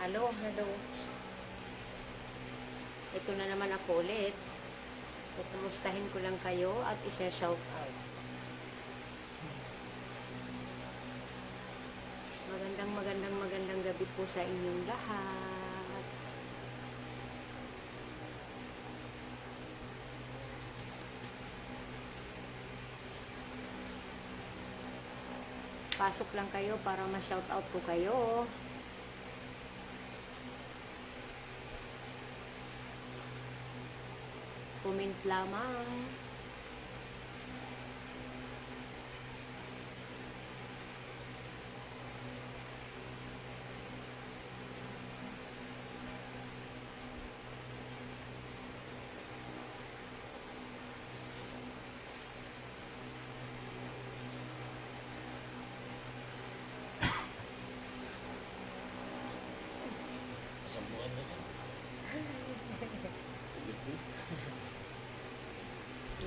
Hello, hello. Ito na naman ako ulit. Kumustahin ko lang kayo at isa-shout out. Magandang gabi po sa inyong lahat. Pasok lang kayo para ma-shout out ko kayo. Comment lamang.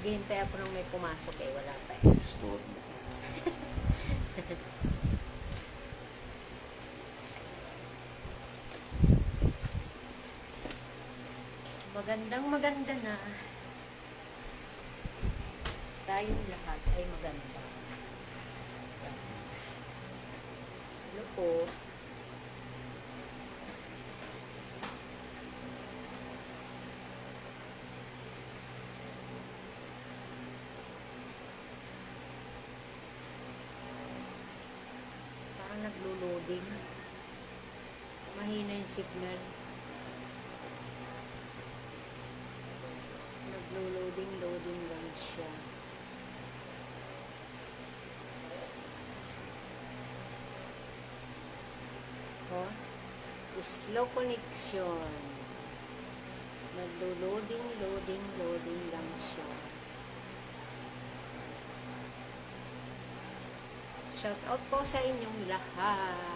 Hintay ako nang may pumasok wala pa Maganda na. Tayong lahat ay maganda. Hello po. Naglo-loading. Mahina yung signal. Naglo-loading lang siya. Oh, slow connection. Naglo-loading lang siya. Shout out po sa inyong lahat.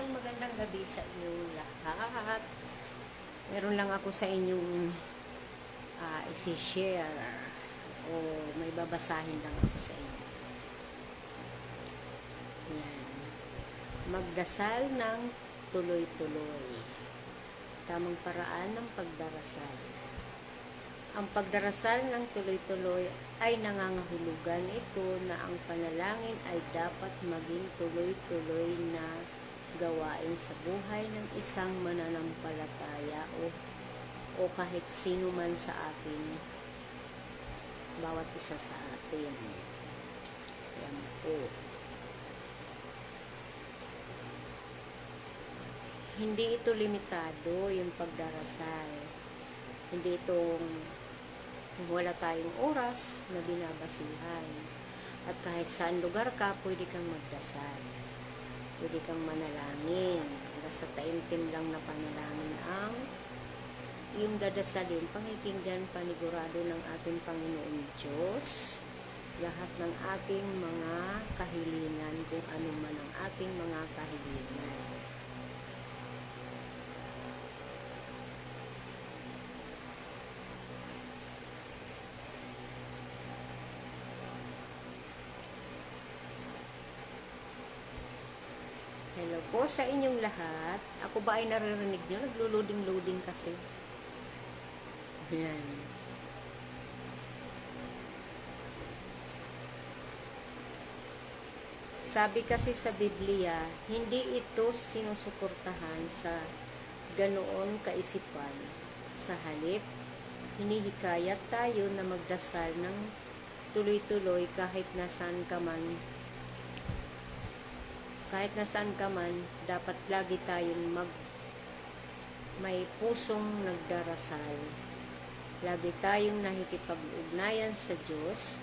Magandang gabi sa inyong lahat. Meron lang ako sa inyong isi-share o may babasahin lang ako sa inyo. Yan. Magdasal ng tuloy-tuloy. Tamang paraan ng pagdarasal. Ang pagdarasal ng tuloy-tuloy ay nangangahulugan ito na ang panalangin ay dapat maging tuloy-tuloy na gawain sa buhay ng isang mananampalataya o kahit sino man sa atin, bawat isa sa atin. Yan po. Hindi ito limitado yung pagdarasal. Hindi itong wala tayong oras na binabasihan. At kahit saan lugar ka, pwede kang magdasal. Pwede kang manalangin. Basta taimtim lang na panalangin ang iyong dadasalin, pakikinggan panigurado ng ating Panginoon Diyos. Lahat ng ating mga kahilingan, kung ano man ang ating mga kahilingan. Hello po sa inyong lahat. Ako ba ay naririnig nyo? Naglo-loading kasi. Ayan. Sabi kasi sa Biblia, hindi ito sinusuportahan sa ganoon kaisipan. Sa halip, hinihikayat tayo na magdasal ng tuloy-tuloy kahit nasaan ka man. Kahit nasaan ka man, dapat lagi tayong may pusong nagdarasal. Lagi tayong nakikipag-ugnayan sa Diyos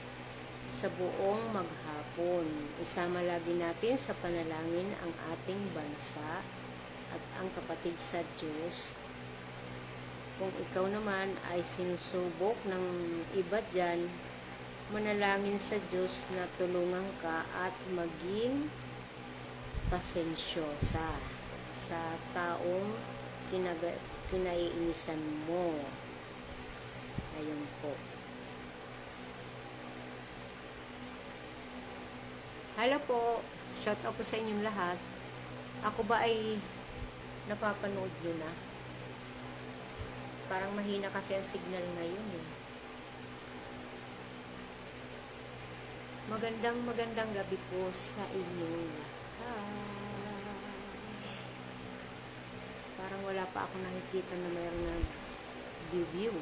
sa buong maghapon. Isama lagi natin sa panalangin ang ating bansa at ang kapatid sa Diyos. Kung ikaw naman ay sinusubok ng iba dyan, manalangin sa Diyos na tulungan ka at maging pasensyosa sa taong kinaiinisan mo. Ayun po. Hello po. Shout out po sa inyong lahat. Ako ba ay napapanood nyo na? Parang mahina kasi ang signal ngayon eh. Magandang gabi po sa inyong lahat. Parang wala pa ako nakikita na mayroon na view.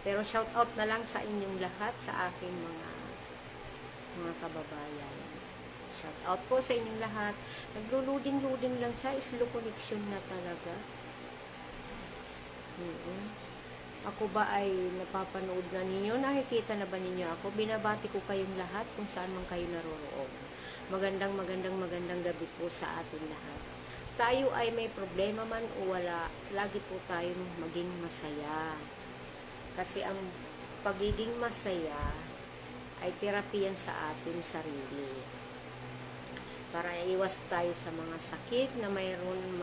Pero shout out na lang sa inyong lahat, sa aking mga kababayan. Shout out po sa inyong lahat. Naglo-loading lang siya. Slow connection na talaga. Ako ba ay napapanood na ninyo? Nakikita na ba ninyo ako? Binabati ko kayong lahat kung saan man kayo naroroon. Magandang gabi po sa ating lahat. Tayo ay may problema man o wala, lagi po tayong maging masaya. Kasi ang pagiging masaya ay terapiyan sa ating sarili. Para iwas tayo sa mga sakit na mayroon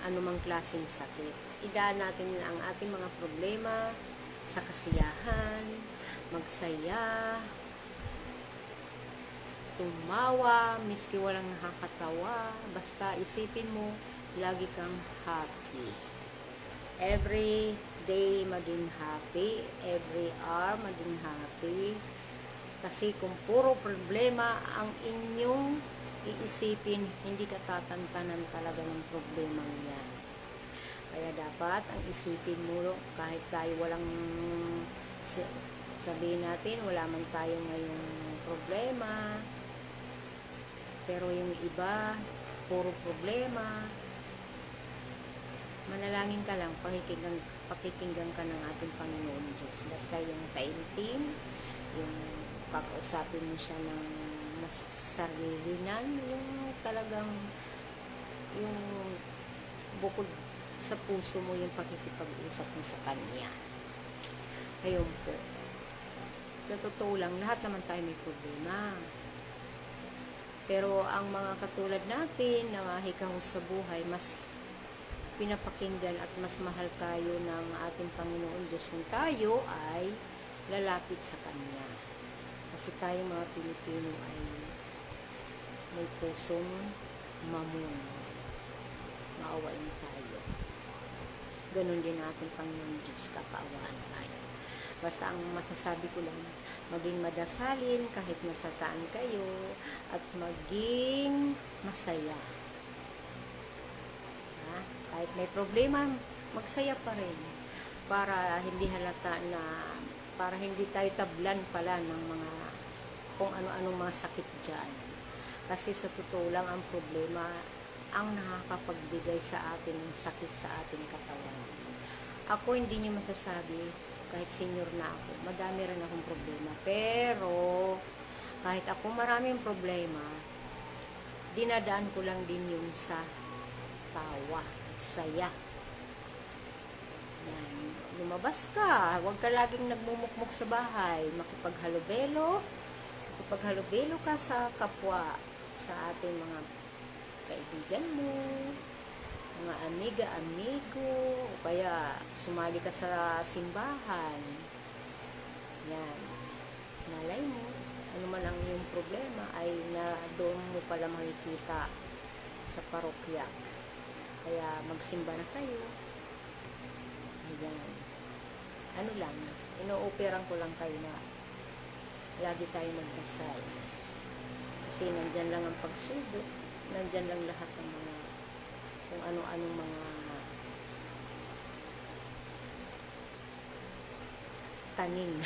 anumang klaseng sakit. Idaan natin ang ating mga problema sa kasiyahan, magsaya, tumawa, miski walang nakakatawa, basta isipin mo, lagi kang happy. Every day maging happy, every hour maging happy. Kasi kung puro problema ang inyong iisipin, hindi ka tatantanan talaga ng problema niya. Kaya dapat ang isipin mo, kahit tayo walang, sabihin natin, wala man tayo ngayong problema, pero yung iba, puro problema, manalangin ka lang, pakikinggan ka ng ating Panginoon Diyos. Basta yung taimtim, yung pag-usapin mo siya ng masarilinan, yung talagang yung bukod sa puso mo yung pakikipag-usap mo sa Kanya. Ayun po. Sa totoo lang, lahat naman tayo may problema. Pero ang mga katulad natin na mahikahos sa buhay, mas pinapakinggan at mas mahal tayo ng ating Panginoon Diyos kung tayo ay lalapit sa Kanya. Kasi tayo mga Pilipino ay may pusong mamon. Maawain tayo. Ganon din ating Panginoon Diyos, kapaawaan tayo. Basta ang masasabi ko lang, maging madasalin kahit nasasaan kayo at maging masaya. Kahit may problema, magsaya pa rin para hindi halata na, para hindi tayo tablan pala ng mga kung ano-anong mga sakit dyan. Kasi sa totoo lang ang problema ang nakakapagbigay sa atin ng sakit sa ating katawan. Ako hindi niyo masasabi, kahit senior na ako, madami rin akong problema. Pero kahit ako maraming problema, dinadaan ko lang din yung sa tawa, saya. Yan. Lumabas ka, huwag ka laging nagmumukmuk sa bahay, makipaghalubelo ka sa kapwa, sa ating mga kaibigan mo, mga amiga-amigo, o kaya sumali ka sa simbahan. Yan. Malay mo, ano man ang iyong problema ay na doon mo pala makikita sa parokya. Kaya magsimba na kayo. Ayan. Ano lang, ino-operan ko lang kayo na lagi tayo magdasal. Kasi nandyan lang ang pagsubok, nandyan lang lahat ng mga kung ano-anong mga taning.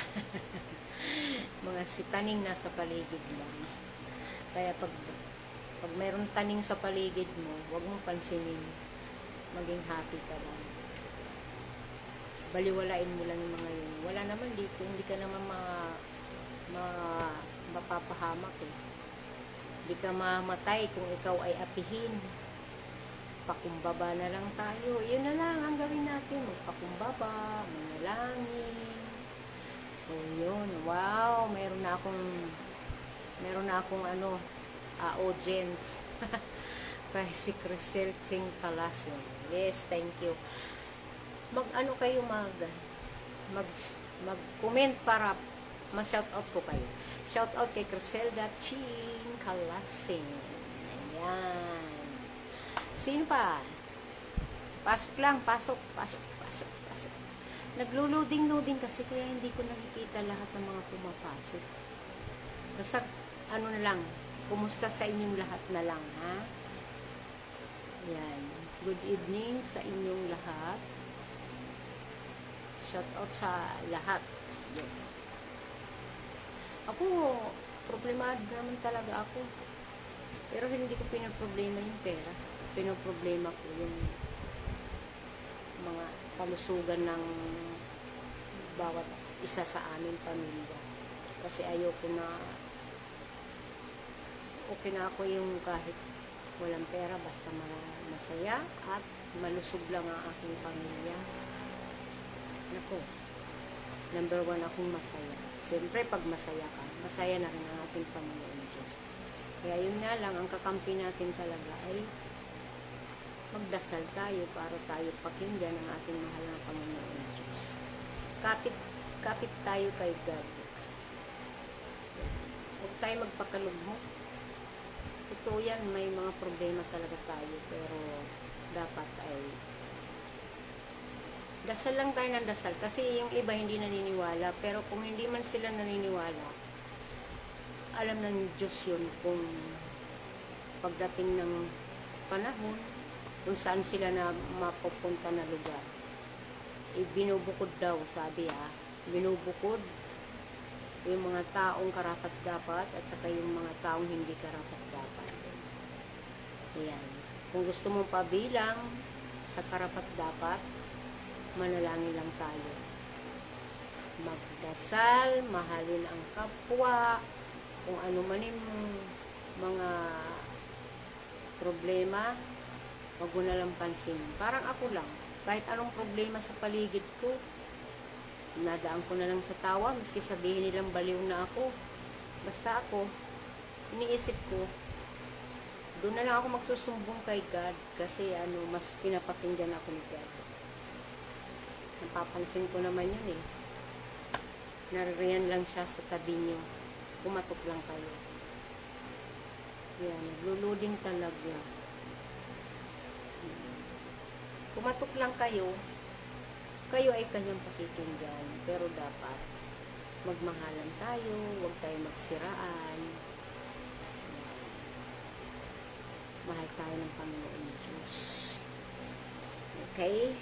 Mga sitaning nasa paligid lang. Kaya pag mayroong taning sa paligid mo, huwag mong pansinin. Maging happy ka lang. Baliwalain mo lang yung mga yun. Wala naman dito, hindi ka naman mapapahamak eh. Di ka mamatay kung ikaw ay apihin. Pakumbaba na lang tayo. Yun na lang ang gawin natin. Magpakumbaba, manalangin. O yun, wow, meron na akong audience. Kay si Crisel Ching Palacio. Yes, thank you. Mag-comment para ma-shoutout ko kayo. Shoutout kay Criselda Ching Kalasing. Ayan. Sino pa? Pasok lang, pasok. Naglo-loading kasi kaya hindi ko nakikita lahat ng mga pumapasok. Basta, na lang, kumusta sa inyong lahat na lang, ha? Yan. Good evening sa inyong lahat. Shout out sa lahat. Yan. Ako, problemado naman talaga ako. Pero hindi ko pinaproblema yung pera. Pinaproblema ko yung mga kalusugan ng bawat isa sa aming pamilya. Kasi ayoko na okay na ako yung kahit walang pera basta masaya at malusog lang ang aking pamilya. Nako, number 1 akong masaya. Siyempre pag masaya ka, masaya na rin ang ating Panginoon Diyos. Kaya yun nga lang, ang kakampi natin talaga ay magdasal tayo para tayo pakinggan ng ating mahal na Panginoon Diyos. Kapit tayo kay God. Huwag tayo magpakalugmok. Totoo yan, may mga problema talaga tayo, pero dapat ay dasal lang tayo ng dasal. Kasi yung iba hindi naniniwala, pero kung hindi man sila naniniwala, alam ng Diyos yun kung pagdating ng panahon, kung saan sila na mapupunta na lugar. Binubukod daw, sabi binubukod yung mga taong karapat-dapat at saka yung mga taong hindi karapat-dapat. Ayan. Kung gusto mong pabilang sa karapat-dapat, manalangin lang tayo. Magdasal, mahalin ang kapwa, kung ano man yung mga problema, wag mo na lang pansin. Parang ako lang, kahit anong problema sa paligid ko, nadaan ko na lang sa tawa, maski sabihin nilang baliw na ako. Basta ako, iniisip ko, doon na lang ako magsusumbong kay God kasi mas pinapakinggan ako ni God. Napapansin ko naman yun Naririyan lang siya sa tabi niyo. Kumatok lang kayo. Yan, nagluluding talaga. Kumatok lang kayo ay kanyang pakikinggan. Pero dapat, magmahalan tayo, huwag tayo magsiraan. Mahal tayo ng Panginoon Diyos. Okay?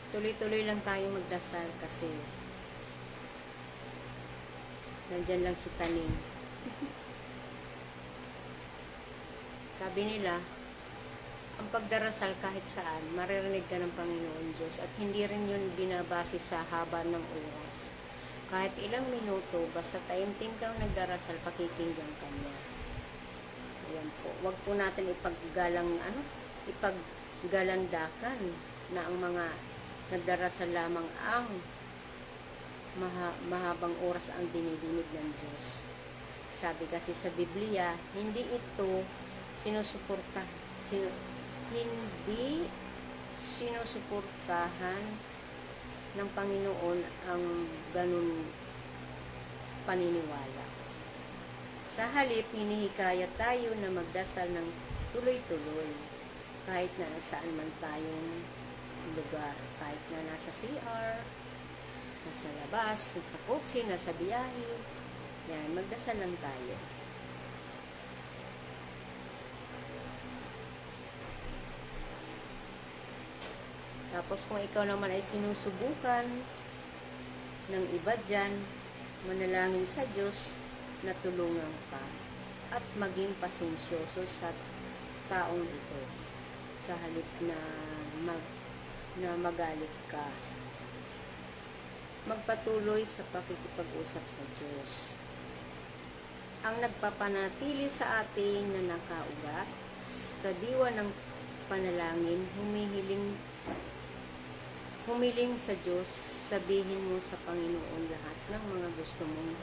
Tuloy-tuloy lang tayo magdasal kasi nandyan lang si Taning. Sabi nila, ang pagdarasal kahit saan, maririnig ka ng Panginoon Diyos at hindi rin yun binabase sa haba ng oras. Kahit ilang minuto, basta taimtim kang nagdarasal, pakikinggan ka niya. Ayan po. Huwag po natin ipaggalandakan na ang mga nagdarasal lamang ang mahabang oras ang dinidinig ng Diyos. Sabi kasi sa Biblia, hindi ito hindi sinusuportahan ng Panginoon ang ganun paniniwala. Sa halip, hinihikayat tayo na magdasal ng tuloy-tuloy kahit na saan man tayong lugar, kahit na nasa CR, nasa labas, nasa kotse, nasa biyahe. Yan, magdasal lang tayo. Tapos kung ikaw naman ay sinusubukan ng iba dyan, manalangin sa Diyos na tulungan ka at maging pasensyoso sa taong ito sa halip na magalit ka. magpatuloy sa pakikipag-usap sa Diyos. Ang nagpapanatili sa atin na nakaugat sa diwa ng panalangin, humiling sa Diyos, sabihin mo sa Panginoon lahat ng mga gusto mong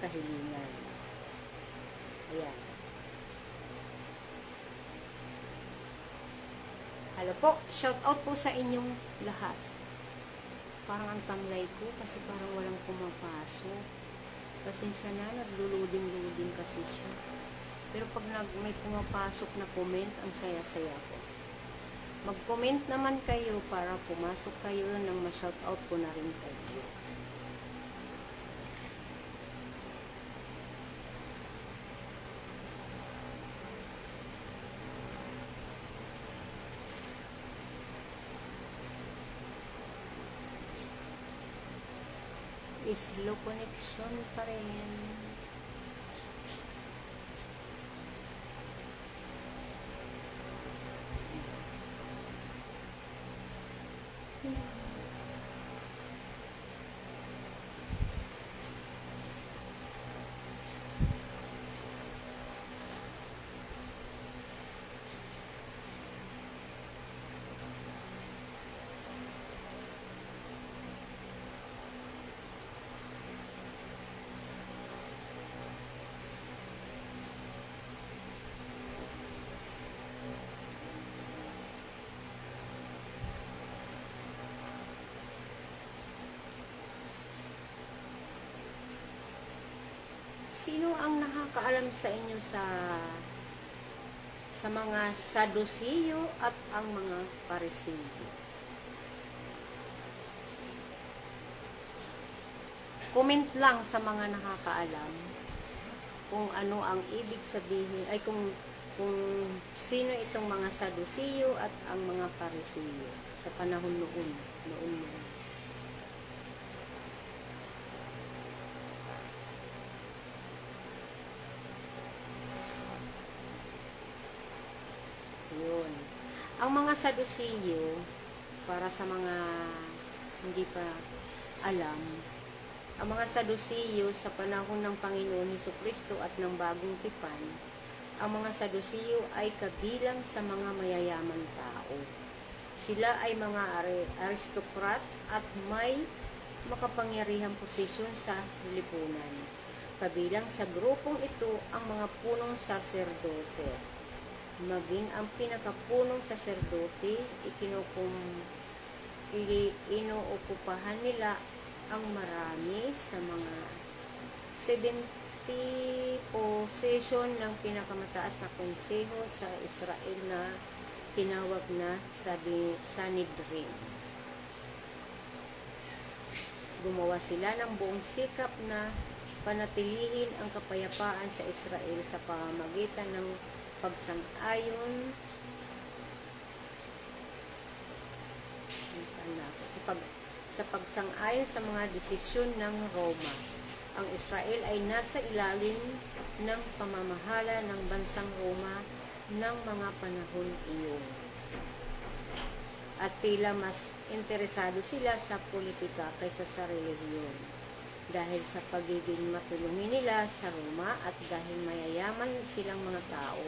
kahilingan. Ayan. Hello po, shout out po sa inyong lahat. Parang ang tamlay ko kasi parang walang pumapasok. Pasensya na, nagluluding-luding kasi siya. Pero pag may pumapasok na comment, ang saya-saya ko. Mag-comment naman kayo para pumasok kayo nang ma-shout out ko na rin kayo. Slow connection pa rin. Sino ang nakakaalam sa inyo sa mga Sadusiyo at ang mga Parisiyo? Comment lang sa mga nakakaalam kung ano ang ibig sabihin, ay kung sino itong mga Sadusiyo at ang mga Parisiyo sa panahon noon. Yun. Ang mga Sadusiyo, para sa mga hindi pa alam, ang mga Sadusiyo sa panahon ng Panginoon Hesukristo at ng Bagong Tipan, ang mga Sadusiyo ay kabilang sa mga mayayaman tao. Sila ay mga aristokrat at may makapangyarihang posisyon sa lipunan. Kabilang sa grupong ito ang mga punong saserdote. Maging ang pinakapunong saserdote, inuokupahan nila ang marami sa mga 70 posisyon ng pinakamataas na konseho sa Israel na tinawag na Sanhedrin. Gumawa sila ng buong sikap na panatilihin ang kapayapaan sa Israel sa pamamagitan ng pagsang-ayon sa pagsang-ayon sa mga desisyon ng Roma. Ang Israel ay nasa ilalim ng pamamahala ng bansang Roma ng mga panahon iyon. At tila mas interesado sila sa politika kaysa sa relihiyon. Dahil sa pagiging matulungin nila sa Roma at dahil mayayaman silang mga tao,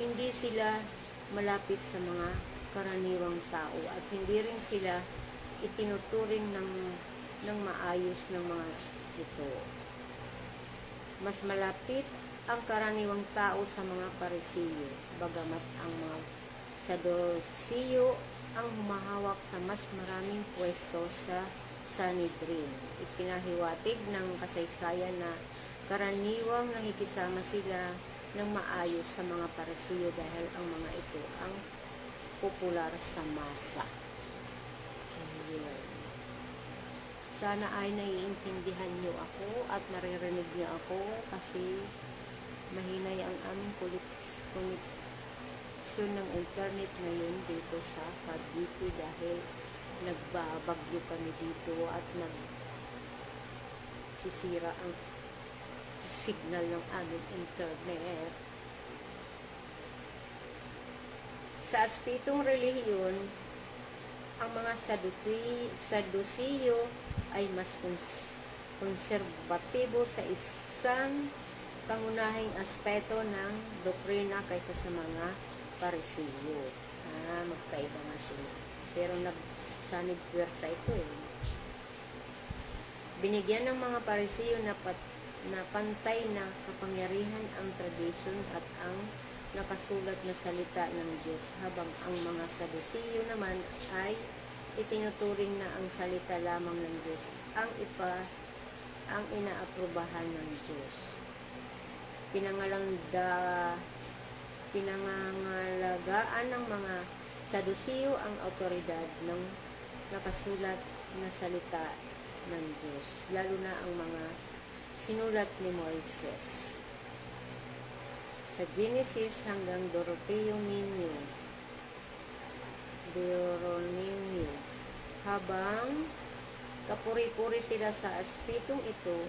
hindi sila malapit sa mga karaniwang tao at hindi rin sila itinuturing ng maayos ng mga ito. Mas malapit ang karaniwang tao sa mga Parisiyo, bagamat ang mga Sadusiyo ang humahawak sa mas maraming pwesto sa Sanhedrin. Ipinahiwatig ng kasaysayan na karaniwang nakikisama sila ng maayos sa mga Parisiyo dahil ang mga ito ang popular sa masa. Sana ay naiintindihan niyo ako at naririnig niyo ako kasi mahinay ang aming connection ng internet ngayon dito sa Cavite dahil nagbabagyo kami dito at nagsisira ang signal ng aming internet. Sa aspetong relihiyon, ang mga Sadusiyo ay mas konserbatibo sa isang pangunahing aspeto ng doktrina kaysa sa mga Parisiyo. Magkaiba nga sila. Pero nagsanib pwersa ito eh. Binigyan ng mga Parisiyo na pantay na kapangyarihan ang tradisyon at ang nakasulat na salita ng Diyos, habang ang mga Sadusiyo naman ay itinuturing na ang salita lamang ng Diyos ang inaaprubahan ng Diyos. Pinangangalagaan ng mga Sadusiyo ang autoridad ng nakasulat na salita ng Diyos, lalo na ang mga sinulat ni Moises. Sa Genesis hanggang Deuteronomio, habang kapuri-puri sila sa aspetong ito,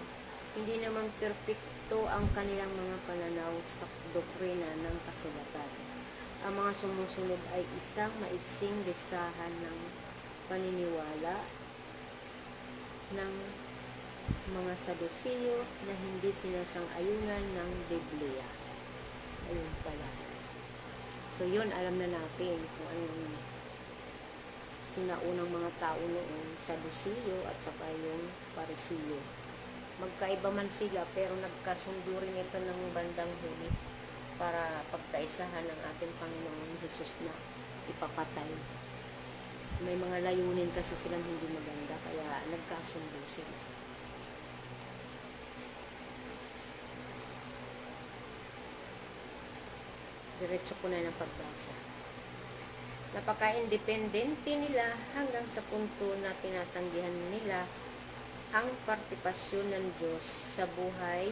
hindi naman perpekto ang kanilang mga pananaw sa doktrina ng kasulatan. Ang mga sumusunod ay isang maiksing listahan ng paniniwala ng mga Sadusiyo na hindi sinasang-ayunan ng Biblia. Ayun pala. So, yun, alam na natin kung ano yung sinaunang mga tao noon, Sadusiyo at saka yung Parisiyo. Magkaiba man sila, pero nagkasundo rin ito ng bandang huli para pagkaisahan ng ating Panginoong Hesus na ipapatay. May mga layunin kasi silang hindi maganda, kaya nagkasundo sila. Diretso ko na ng pagbasa. Napaka-independente nila hanggang sa punto na tinatanggihan nila ang partipasyon ng Diyos sa buhay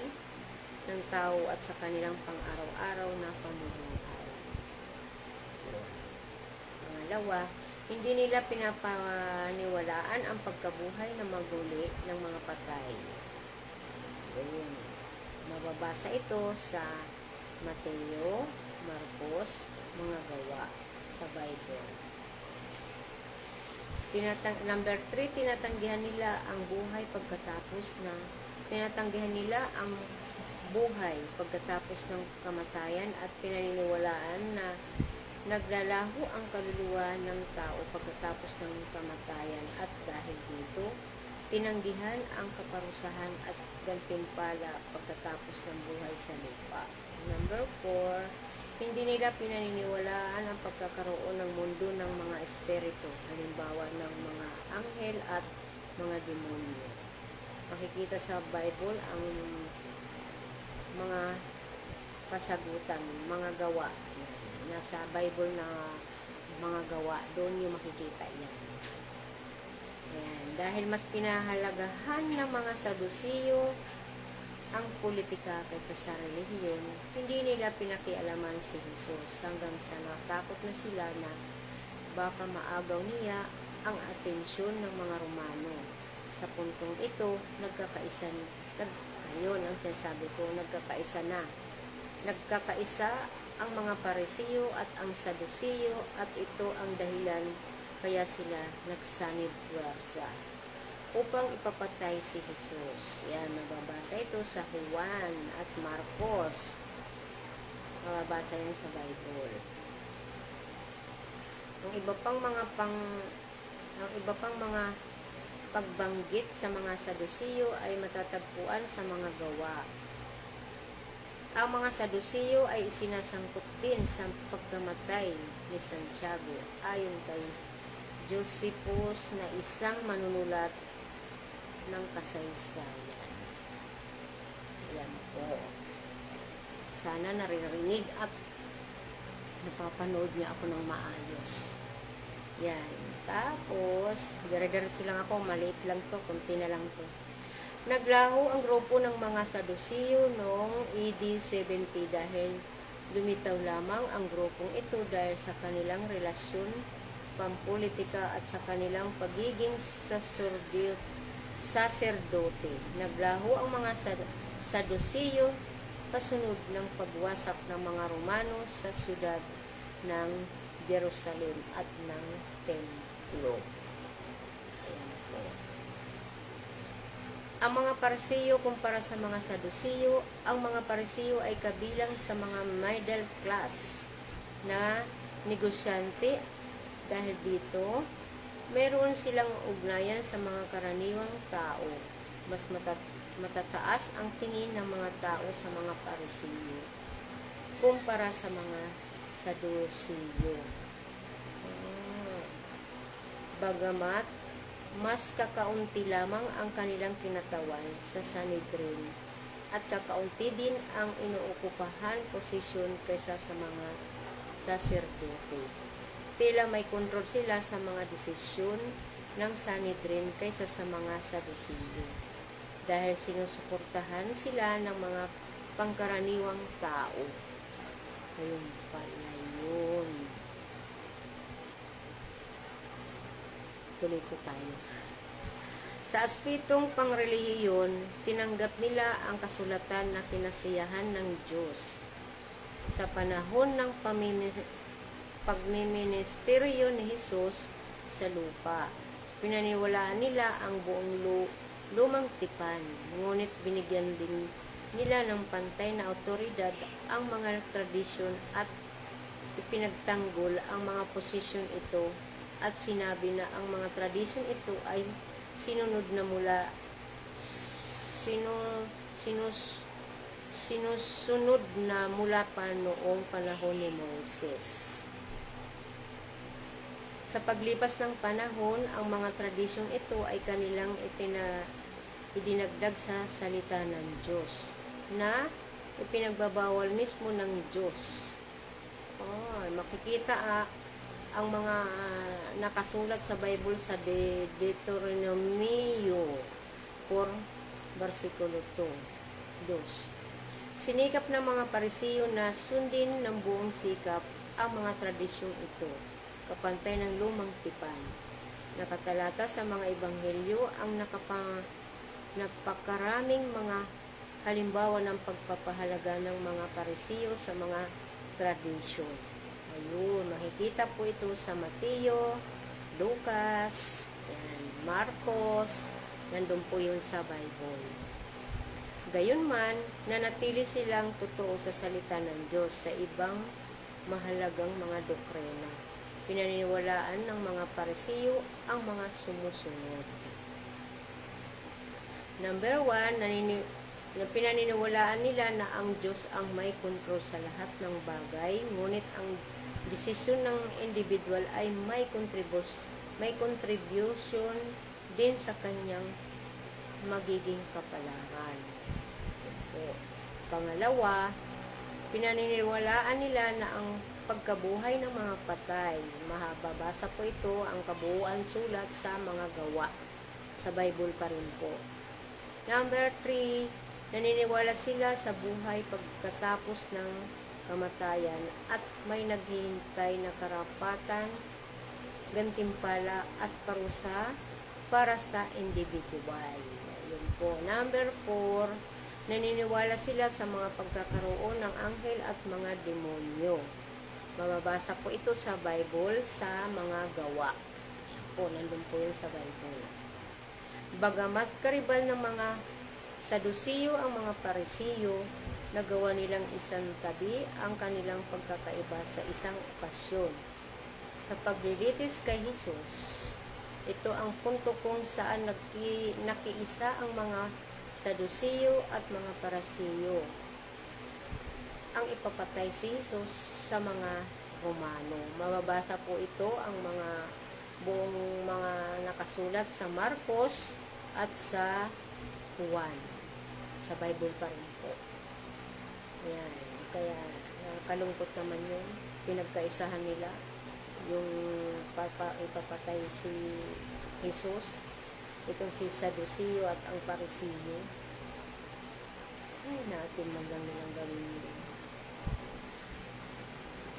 ng tao at sa kanilang pang-araw-araw na pamumuhay. Pangalawa, hindi nila pinapaniwalaan ang pagkabuhay na maguli ng mga patay. Ayun. Mababasa ito sa Mateo, Marcos, mga gawa sa Bible. Number 3, tinatanggihan nila ang buhay pagkatapos ng kamatayan at pinaniniwalaan na naglalaho ang kaluluwa ng tao pagkatapos ng kamatayan, at dahil dito, tinanggihan ang kaparusahan at gantimpala pagkatapos ng buhay sa lupa. Number 4, hindi nila pinaniniwalaan ang pagkakaroon ng mundo ng mga espiritu, halimbawa ng mga anghel at mga demonyo. Makikita sa Bible ang mga kasagutan, mga gawa. Nasa Bible na mga gawa, doon yung makikita yan. Ayan. Dahil mas pinahalagahan ng mga Sadusiyo ang politika kaysa sa relihiyon, hindi nila pinakialaman si Jesus hanggang sa natakot na sila na baka maagaw niya ang atensyon ng mga Romano. Sa puntong ito, nagkakaisa ang mga Parisiyo at ang Sadusiyo, at ito ang dahilan kaya sila nagsanib pwersa upang ipapatay si Jesus. Yan, nababasa ito sa Juan at Marcos. Mababasa yan sa Bible. Ang iba pang mga pagbanggit sa mga Sadusiyo ay matatagpuan sa mga gawa. Ang mga Sadusiyo ay isinasangkot din sa pagkamatay ni Santiago ayon kay Josephus na isang manunulat ng kasaysayan. Ayan po. Sana naririnig at napapanood niya ako ng maayos. Yan. Tapos, dire-diretso lang ako. Maliit lang to. Kunti na lang to. Naglaho ang grupo ng mga Sadusiyo noong AD 70 dahil lumitaw lamang ang grupong ito dahil sa kanilang relasyon pampolitika at sa kanilang pagiging saserdote. Naglaho ang mga Sadusiyo kasunod ng pagwasak ng mga Romano sa siyudad ng Jerusalem at ng templo. Ayan po. Ang mga Parisiyo kumpara sa mga Sadusiyo, ang mga Parisiyo ay kabilang sa mga middle class na negosyante dahil dito meron silang ugnayan sa mga karaniwang tao. Mas matataas ang tingin ng mga tao sa mga Parisiyo kumpara sa mga Sadusiyo. Bagamat mas kakaunti lamang ang kanilang kinatawan sa Sanhedrin at kakaunti din ang inuukupahan posisyon kaysa sa mga saserdote. Tila may kontrol sila sa mga desisyon ng Sanhedrin kaysa sa mga Sadusiyo dahil sinusuportahan sila ng mga pangkaraniwang tao. Ayun pala yun. Tuloy po tayo. Sa aspetong pangrelihiyon, tinanggap nila ang kasulatan na kinasiyahan ng Diyos. Sa panahon ng pagmiministeryo ni Jesus sa lupa, pinaniwalaan nila ang buong lumang tipan, ngunit binigyan din nila ng pantay na autoridad ang mga tradisyon at ipinagtanggol ang mga posisyon ito at sinabi na ang mga tradisyon ito ay sinusunod na mula pa noong panahon ni Moises. Sa paglipas ng panahon, ang mga tradisyong ito ay kanilang idinagdag sa salita ng Diyos na ipinagbabawal mismo ng Diyos. Makikita ang mga nakasulat sa Bible sa Deuteronomio 4, versikulo 2. Sinikap ng mga Parisiyo na sundin ng buong sikap ang mga tradisyong ito, kapantay ng lumang tipan. Nakatalata sa mga ebanghelyo ang napakaraming mga halimbawa ng pagpapahalaga ng mga Parisiyo sa mga tradisyon. Ayun, makikita po ito sa Mateo, Lucas, Marcos, nandun po yun sa Bible. Gayunman, nanatili silang totoo sa salita ng Diyos sa ibang mahalagang mga doktrina. Pinaniniwalaan ng mga Parisiyo ang mga sumusunod. Number 1, pinaniniwalaan nila na ang Diyos ang may kontrol sa lahat ng bagay, ngunit ang desisyon ng individual ay may contribution din sa kanyang magiging kapalaran. Pangalawa, pinaniniwalaan nila na ang pagkabuhay ng mga patay, mahababasa po ito ang kabuuan sulat sa mga gawa. Sa Bible pa rin po. Number 3, naniniwala sila sa buhay pagkatapos ng kamatayan at may naghihintay na karapatan, gantimpala at parusa para sa individual. Yun po. Number 4, naniniwala sila sa mga pagkakaroon ng anghel at mga demonyo. Mababasa po ito sa Bible sa mga gawa. Yan po, nandun po yun sa Bible. Bagamat karibal ng mga Sadusiyo ang mga Parisiyo, nagawa nilang isang tabi ang kanilang pagkakaiba sa isang okasyon. Sa paglilitis kay Jesus, ito ang punto kung saan nakiisa ang mga Sadusiyo at mga Parisiyo. Ang ipapatay si Jesus sa mga Romano. Mababasa po ito ang buong mga nakasulat sa Marcos at sa Juan. Sa Bible pa rin po. Ayan. Kaya kalungkot naman yun. Pinagkaisahan nila yung ipapatay si Jesus, itong si Sadusiyo at ang Parisiyo. Ay natin magang nilang gawin yun.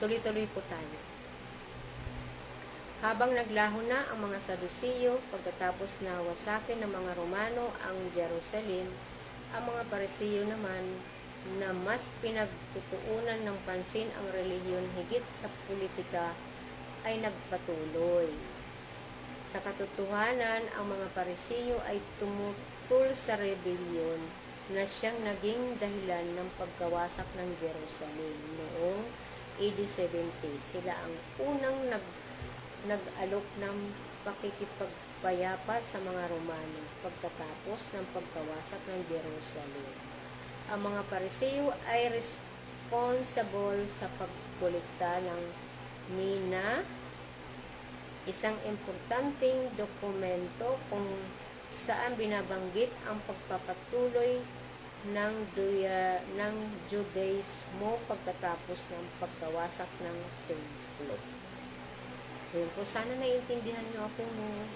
Tuloy-tuloy po tayo. Habang naglaho na ang mga Sadusiyo, pagkatapos na wasakin ng mga Romano ang Jerusalem, ang mga Parisiyo naman na mas pinagtutuunan ng pansin ang relihiyon higit sa politika ay nagpatuloy. Sa katotohanan, ang mga Parisiyo ay tungkol sa rebellion na siyang naging dahilan ng pagkawasak ng Jerusalem noong AD 70. Sila ang unang nag-alok ng pakikipagpayapa sa mga Romano pagkatapos ng pagkawasak ng Jerusalem. Ang mga Pariseo ay responsible sa pagkolekta ng mina, isang importanteng dokumento kung saan binabanggit ang pagpapatuloy ng Judaismo pagkatapos ng pagkawasak ng templo. Ayun po, sana naiintindihan nyo ako no.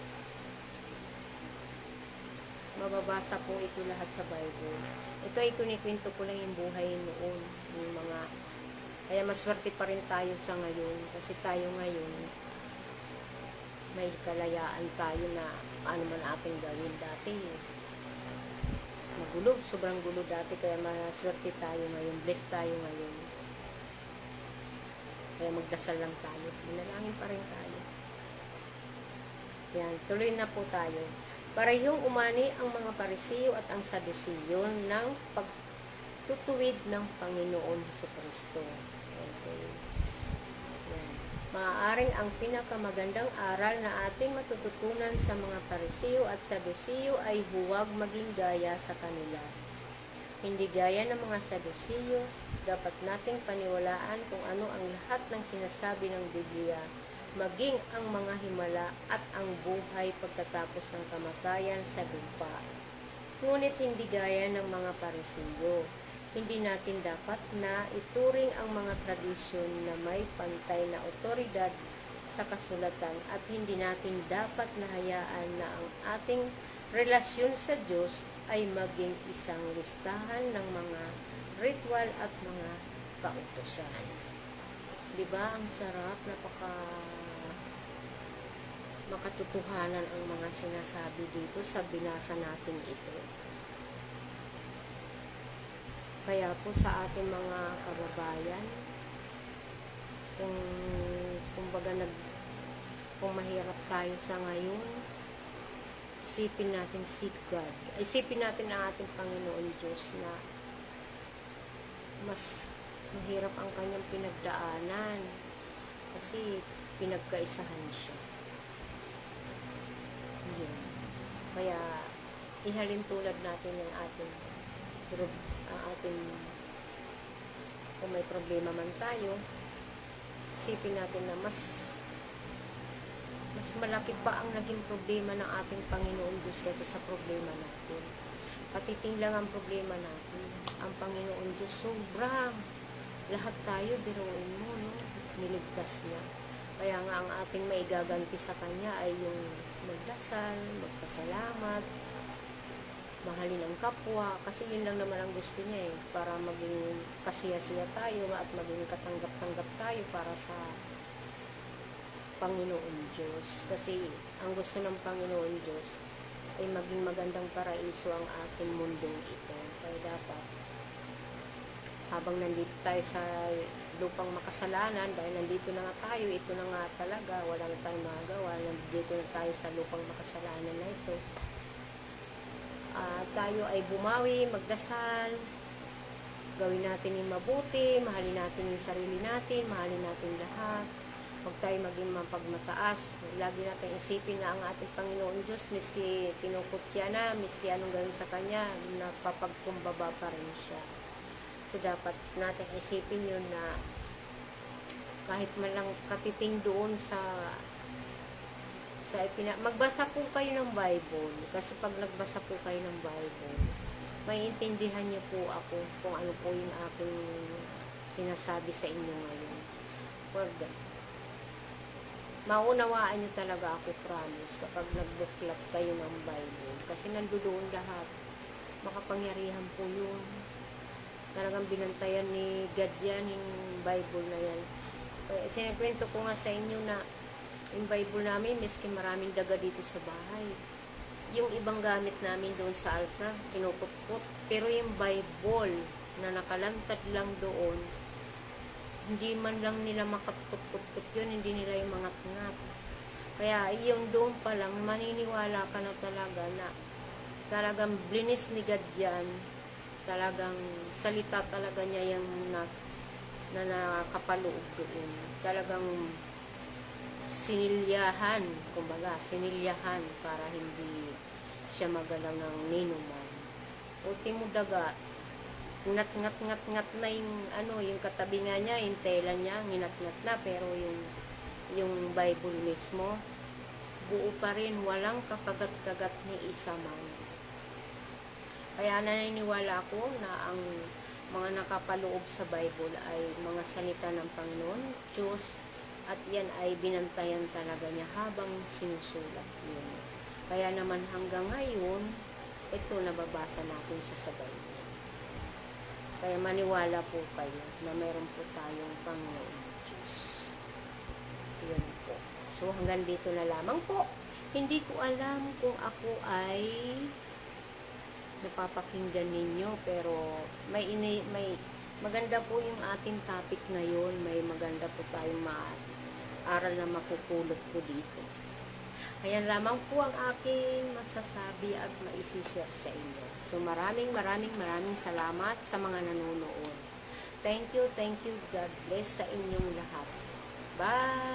Mababasa po ito lahat sa Bible. Ito ay kunikwento ko lang yung buhay noon, yung mga, kaya maswerte pa rin tayo sa ngayon, kasi tayo ngayon, may kalayaan tayo na ano man ating gawin dati. Magulo, sobrang gulo dati, kaya maswerte tayo ngayon, blessed tayo ngayon. Kaya magdasal lang tayo, manalangin pa rin tayo. Yan, tuloy na po tayo. Parehong umani ang mga Pariseo at ang Saduceo ng pagtutuwid ng Panginoon Jesucristo. Okay. Yan. Maaaring ang pinakamagandang aral na ating matututunan sa mga Pariseo at Saduceo ay huwag maging gaya sa kanila. Hindi gaya ng mga Saduceo, dapat nating paniwalaan kung ano ang lahat ng sinasabi ng Biblia, maging ang mga himala at ang buhay pagkatapos ng kamatayan sa lupa. Ngunit hindi gaya ng mga Pariseo. Hindi natin dapat na ituring ang mga tradisyon na may pantay na otoridad sa kasulatan at hindi natin dapat nahayaan na ang ating relasyon sa Diyos ay maging isang listahan ng mga ritual at mga kautusan. Diba? Ang sarap, makatotohanan ang mga sinasabi dito sa binasa natin ito. Kaya po sa ating mga kababayan, kung mahirap tayo sa ngayon, isipin natin seek God. Isipin natin ang ating Panginoon Diyos na mas mahirap ang kanyang pinagdaanan kasi pinagkaisahan siya. Yun. Kaya ihalin tulad natin ang ating kung may problema man tayo, isipin natin na mas malaki pa ang naging problema ng ating Panginoon Diyos kaysa sa problema natin. Patiting lang ang problema natin. Ang Panginoon Diyos, sobrang lahat tayo, biruin mo, no? Niligtas niya. Kaya nga ang ating maigaganti sa Kanya ay yung magdasal, magpasalamat, mahalin ang kapwa, kasi yun lang naman ang gusto niya para maging kasiya-siya tayo at maging katanggap-tanggap tayo para sa Panginoon Diyos. Kasi ang gusto ng Panginoon Diyos ay maging magandang paraiso ang ating mundong ito. Kaya dapat, habang nandito tayo sa lupang makasalanan, dahil nandito na nga tayo, ito na nga talaga, wala na tayong magagawa, nandito na tayo sa lupang makasalanan na ito. Tayo ay bumawi, magdasal, gawin natin yung mabuti, mahalin natin yung sarili natin, mahalin natin lahat. Huwag tayo maging mapagmataas. Lagi natin isipin na ang ating Panginoon Diyos, miski kinukutya na, miski anong gawin sa Kanya, napapagkumbaba pa rin siya. So, dapat natin isipin yun na kahit man lang katiting doon magbasa po kayo ng Bible. Kasi pag nagbasa po kayo ng Bible, maiintindihan niyo po ako kung ano po yung aking sinasabi sa inyo ngayon. Maunawaan niyo talaga ako, promise, kapag nagbuklat kayo ng Bible. Kasi nandoon lahat. Makapangyarihan po yun. Talagang binantayan ni God yan, yung Bible na yan. Sinakwento ko nga sa inyo na yung Bible namin, miski maraming daga dito sa bahay. Yung ibang gamit namin doon sa Alpha, kinukupkut. Pero yung Bible na nakalantad lang doon, hindi man lang nila makatkutkut yun, hindi nila yung mangat-ngat. Kaya yung doon pa lang, maniniwala ka na talaga na Talagang blinis ni God yan. Talagang salita talaga niya yung na nakapaloob doon. Talagang sinilyahan, kumbaga, sinilyahan para hindi siya magalang ng ninuman. Ultimo daga, ngat-ngat-ngat-ngat na yung, yung katabi nga niya, yung tela niya, nginat-ngat na, pero yung Bible mismo, buo pa rin, walang kakagat-kagat ni isa man. Kaya naniniwala ako na ang mga nakapaloob sa Bible ay mga salita ng Panginoon, Diyos, at yan ay binantayan talaga niya habang sinusulat yun. Kaya naman hanggang ngayon, ito nababasa natin siya sa Bible. Kaya maniwala po kayo na meron po tayong Panginoon Diyos. Yun po. So hanggang dito na lamang po. Hindi ko alam kung ako ay napapakinggan ninyo, pero may maganda po yung ating topic ngayon. May maganda po tayong aral na mapupulot po dito. Ayan lamang po ang aking masasabi at maisishare sa inyo. So maraming salamat sa mga nanonood. Thank you, God bless sa inyong lahat. Bye!